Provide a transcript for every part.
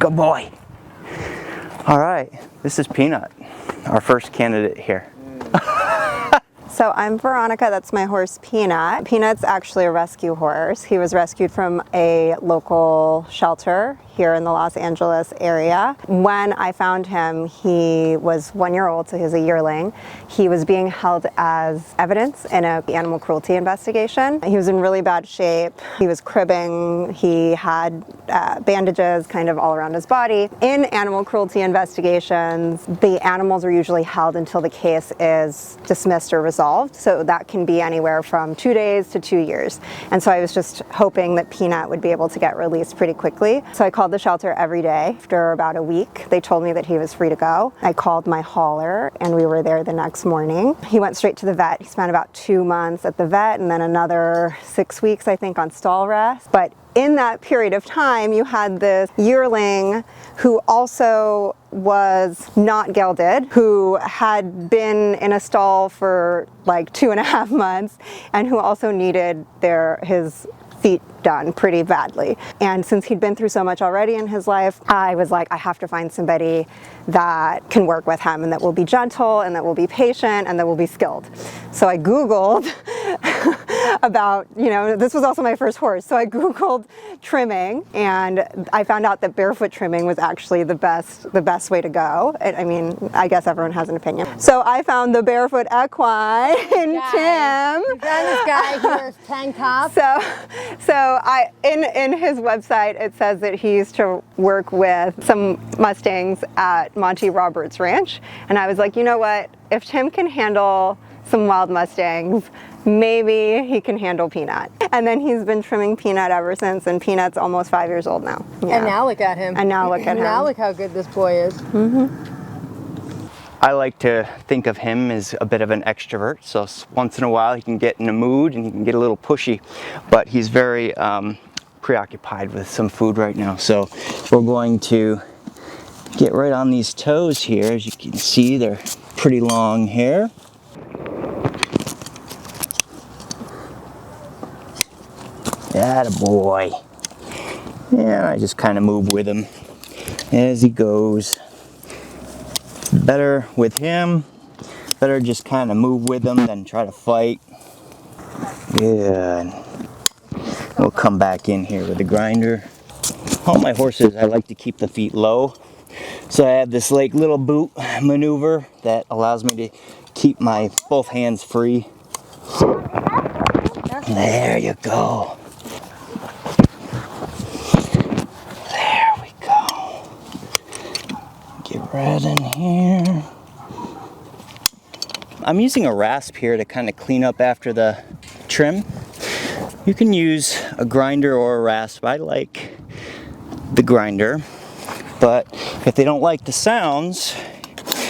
Good boy. All right, this is Peanut, our first candidate here. So I'm Veronica, that's my horse Peanut. Peanut's actually a rescue horse. He was rescued from a local shelter here in the Los Angeles area. When I found him, he was 1 year old, so he was a yearling. He was being held as evidence in an animal cruelty investigation. He was in really bad shape. He was cribbing. He had bandages kind of all around his body. In animal cruelty investigations, the animals are usually held until the case is dismissed or resolved. So that can be anywhere from 2 days to 2 years. And so I was just hoping that Peanut would be able to get released pretty quickly. So I called the shelter every day. After about a week, they told me that he was free to go. I called my hauler and we were there the next morning. He went straight to the vet. He spent about 2 months at the vet and then another 6 weeks, I think, on stall rest. But in that period of time, you had this yearling who also was not gelded, who had been in a stall for like 2.5 months, and who also needed his feet done pretty badly. And since he'd been through so much already in his life, I was like, I have to find somebody that can work with him and that will be gentle and that will be patient and that will be skilled. So I Googled about, this was also my first horse. So I Googled trimming and I found out that barefoot trimming was actually the best way to go. I mean, I guess everyone has an opinion. So I found the barefoot equine Tim. You found this guy, he wears tank tops. So in his website, it says that he used to work with some Mustangs at Monty Roberts Ranch. And I was like, you know what? If Tim can handle some wild Mustangs, maybe he can handle Peanut. And then he's been trimming Peanut ever since, and Peanut's almost 5 years old now. Yeah. And now look at him. And now look at him. Now look how good this boy is. I like to think of him as a bit of an extrovert, so once in a while he can get in a mood and he can get a little pushy, but he's very preoccupied with some food right now. So we're going to get right on these toes here. As you can see, they're pretty long hair. Attaboy. And I just kind of move with him as he goes. Better with him, better just kind of move with him than try to fight. Good. We'll come back in here with the grinder. All my horses, I like to keep the feet low. So I have this like little boot maneuver that allows me to keep my both hands free. There you go. There we go. Get right in here. I'm using a rasp here to kind of clean up after the trim. You can use a grinder or a rasp. I like the grinder, but if they don't like the sounds,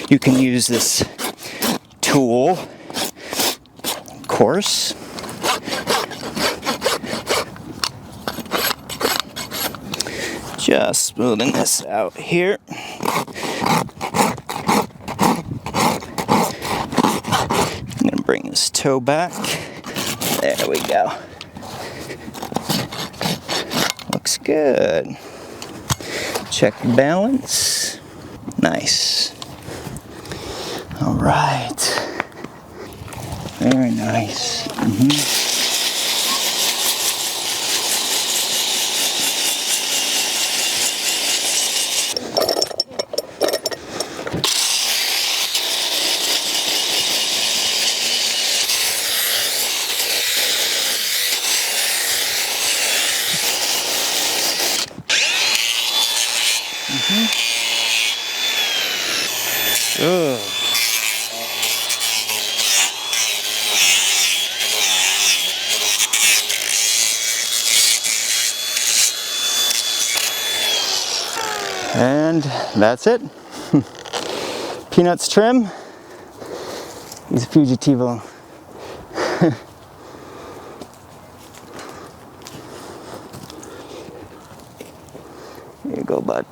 you can use this tool, of course. Just smoothing this out here. I'm gonna bring this toe back. There we go. Looks good. Check the balance. Nice. All right. Very nice. Ugh. And that's it. Peanut's trim. He's a fugitivo. Here you go, bud.